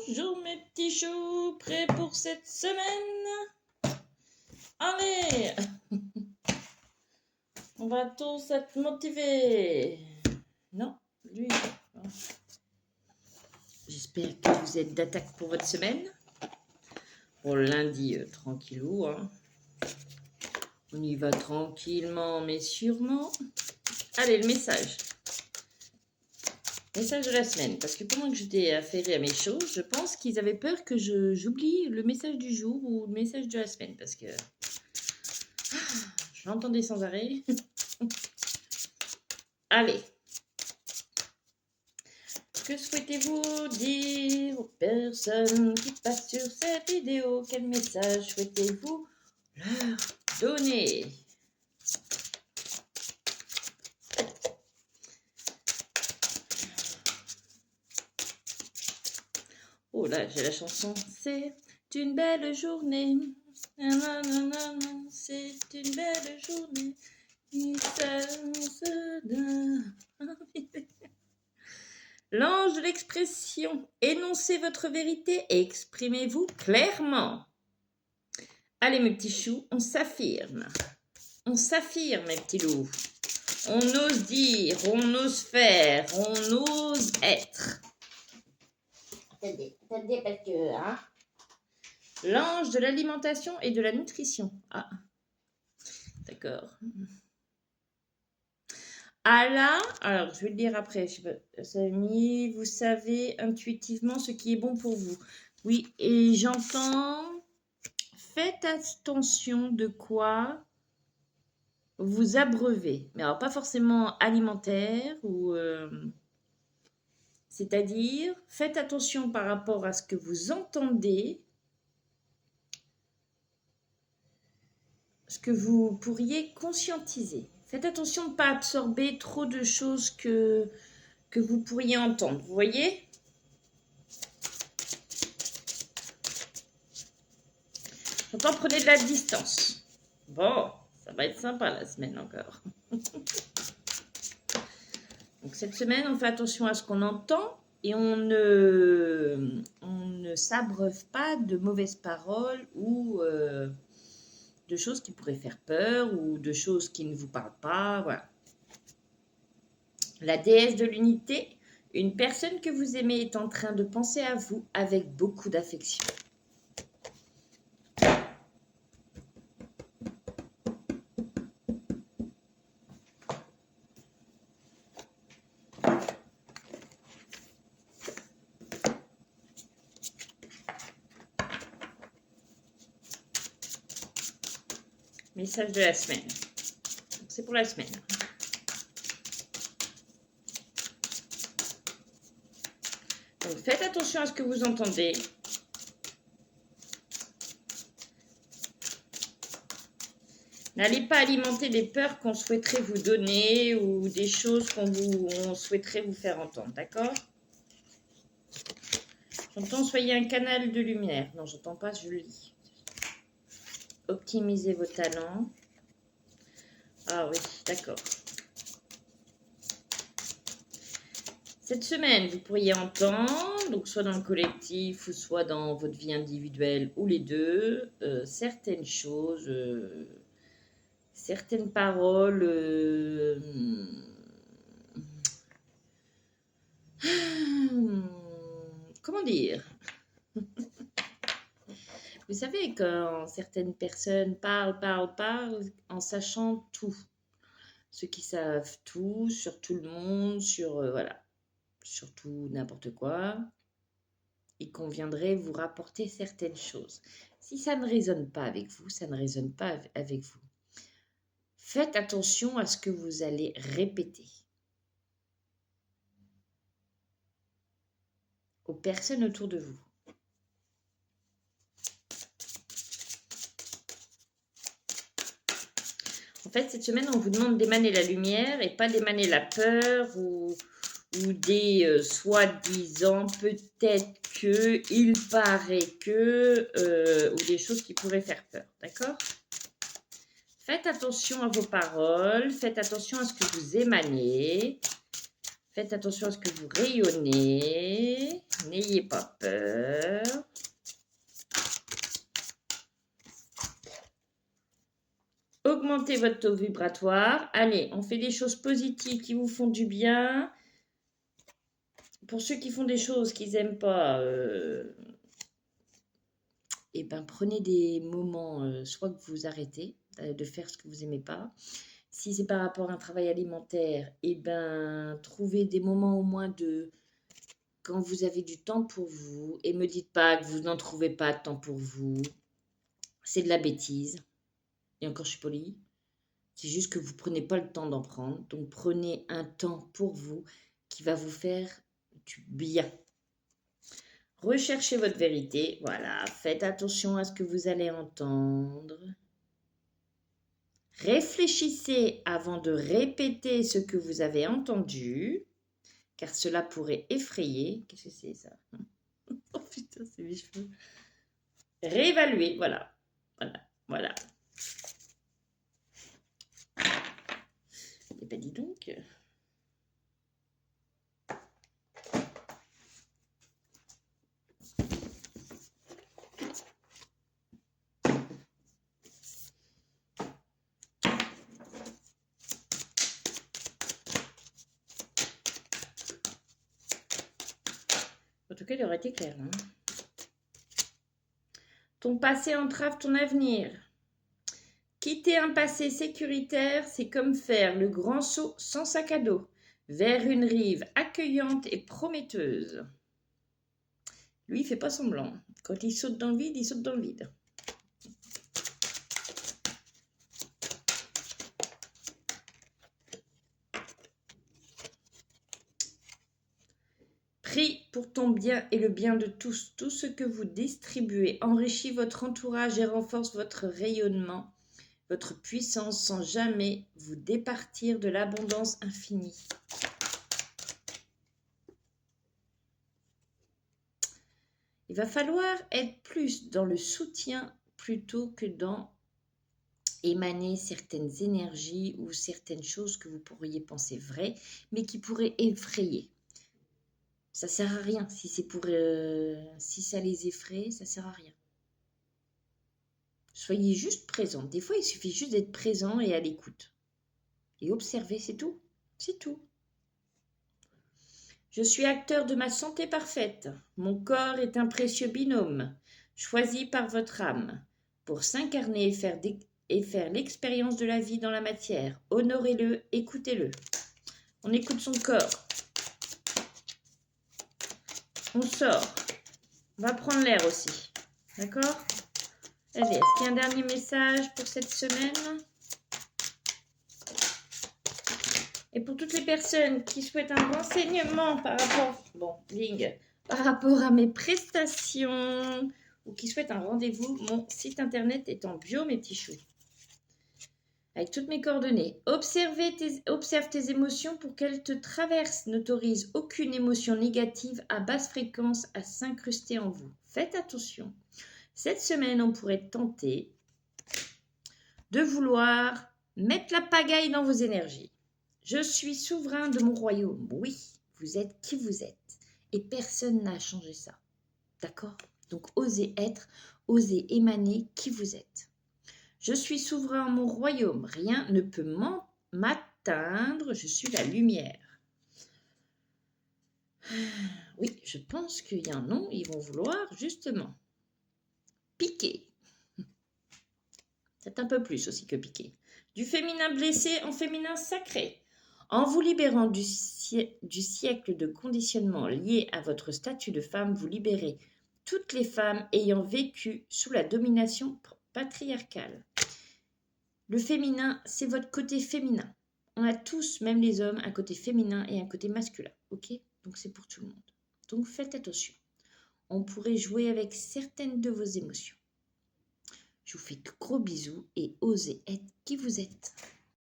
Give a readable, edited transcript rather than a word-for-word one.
Bonjour mes petits choux, prêts pour cette semaine? Allez, on va tous être motivés. Non, lui. J'espère que vous êtes d'attaque pour votre semaine. Pour lundi, tranquillou. Hein. On y va tranquillement mais sûrement. Allez, le message. Message de la semaine. Parce que pendant que j'étais affairée à mes choses, je pense qu'ils avaient peur que j'oublie le message du jour ou le message de la semaine. Parce que je l'entendais sans arrêt. Allez. Que souhaitez-vous dire aux personnes qui passent sur cette vidéo? Quel message souhaitez-vous leur donner? Oh là, j'ai la chanson. C'est une belle journée. C'est une belle journée. L'ange de l'expression. Énoncez votre vérité et exprimez-vous clairement. Allez mes petits choux, on s'affirme. On s'affirme mes petits loups. On ose dire, on ose faire, on ose être. Attendez parce que... Hein, l'ange de l'alimentation et de la nutrition. Ah, d'accord. Allah, alors je vais le dire après, vous savez intuitivement ce qui est bon pour vous. Oui, et j'entends, faites attention de quoi vous abreuvez. Mais alors pas forcément alimentaire ou... c'est-à-dire, faites attention par rapport à ce que vous entendez, ce que vous pourriez conscientiser. Faites attention de ne pas absorber trop de choses que vous pourriez entendre. Vous voyez? J'entends, prenez de la distance. Bon, ça va être sympa la semaine encore. Donc cette semaine, on fait attention à ce qu'on entend et on ne s'abreuve pas de mauvaises paroles ou de choses qui pourraient faire peur ou de choses qui ne vous parlent pas. Voilà. La déesse de l'unité, une personne que vous aimez est en train de penser à vous avec beaucoup d'affection. Message de la semaine. C'est pour la semaine. Donc, faites attention à ce que vous entendez. N'allez pas alimenter des peurs qu'on souhaiterait vous donner ou des choses qu'on souhaiterait vous faire entendre, d'accord? J'entends, soyez un canal de lumière. Non, j'entends pas, je le lis. Optimisez vos talents. Ah oui, d'accord. Cette semaine, vous pourriez entendre, donc soit dans le collectif ou soit dans votre vie individuelle ou les deux, certaines choses, certaines paroles, comment dire? Vous savez quand certaines personnes parlent en sachant tout. Ceux qui savent tout, sur tout le monde, sur, voilà, sur tout n'importe quoi. Il conviendrait vous rapporter certaines choses. Si ça ne résonne pas avec vous, ça ne résonne pas avec vous. Faites attention à ce que vous allez répéter. Aux personnes autour de vous. En fait, cette semaine, on vous demande d'émaner la lumière et pas d'émaner la peur ou des soi-disant peut-être que, il paraît que, ou des choses qui pourraient faire peur, d'accord? Faites attention à vos paroles, faites attention à ce que vous émanez, Faites attention à ce que vous rayonnez. N'ayez pas peur. Augmentez votre taux vibratoire. Allez, on fait des choses positives qui vous font du bien. Pour ceux qui font des choses qu'ils n'aiment pas, eh ben, prenez des moments, soit que vous arrêtez de faire ce que vous n'aimez pas. Si c'est par rapport à un travail alimentaire, eh ben, trouvez des moments au moins de quand vous avez du temps pour vous. Et me dites pas que vous n'en trouvez pas de temps pour vous. C'est de la bêtise. Et encore, je suis polie. C'est juste que vous ne prenez pas le temps d'en prendre. Donc, prenez un temps pour vous qui va vous faire du bien. Recherchez votre vérité. Voilà. Faites attention à ce que vous allez entendre. Réfléchissez avant de répéter ce que vous avez entendu, car cela pourrait effrayer. Qu'est-ce que c'est ça? Oh putain, c'est mes cheveux. Réévaluez. Voilà. Voilà. Voilà. Et ben dis donc. En tout cas, il aurait été clair. Hein. Ton passé entrave ton avenir. Quitter un passé sécuritaire, c'est comme faire le grand saut sans sac à dos vers une rive accueillante et prometteuse. Lui, il ne fait pas semblant. Quand il saute dans le vide, il saute dans le vide. Prie pour ton bien et le bien de tous. Tout ce que vous distribuez enrichit votre entourage et renforce votre rayonnement, votre puissance sans jamais vous départir de l'abondance infinie. Il va falloir être plus dans le soutien plutôt que dans émaner certaines énergies ou certaines choses que vous pourriez penser vraies, mais qui pourraient effrayer. Ça sert à rien. Si c'est pour, si ça les effraie, ça sert à rien. Soyez juste présent. Des fois, il suffit juste d'être présent et à l'écoute. Et observer, c'est tout. C'est tout. Je suis acteur de ma santé parfaite. Mon corps est un précieux binôme, choisi par votre âme, pour s'incarner et faire l'expérience de la vie dans la matière. Honorez-le, écoutez-le. On écoute son corps. On sort. On va prendre l'air aussi. D'accord ? Allez, est-ce qu'il y a un dernier message pour cette semaine ? Et pour toutes les personnes qui souhaitent un renseignement par rapport à mes prestations ou qui souhaitent un rendez-vous, mon site internet est en bio, mes petits choux. Avec toutes mes coordonnées. Observe tes émotions pour qu'elles te traversent. N'autorise aucune émotion négative à basse fréquence à s'incruster en vous. Faites attention. Cette semaine, on pourrait tenter de vouloir mettre la pagaille dans vos énergies. Je suis souverain de mon royaume. Oui, vous êtes qui vous êtes. Et personne n'a changé ça. D'accord ? Donc, osez être, osez émaner qui vous êtes. Je suis souverain en mon royaume. Rien ne peut m'atteindre. Je suis la lumière. Oui, je pense qu'il y a un nom. Ils vont vouloir justement piquer. C'est un peu plus aussi que piquer. Du féminin blessé en féminin sacré. En vous libérant du siècle de conditionnement lié à votre statut de femme, vous libérez toutes les femmes ayant vécu sous la domination patriarcale. Le féminin, c'est votre côté féminin. On a tous, même les hommes, un côté féminin et un côté masculin. Ok ? Donc c'est pour tout le monde. Donc faites attention. On pourrait jouer avec certaines de vos émotions. Je vous fais de gros bisous et osez être qui vous êtes.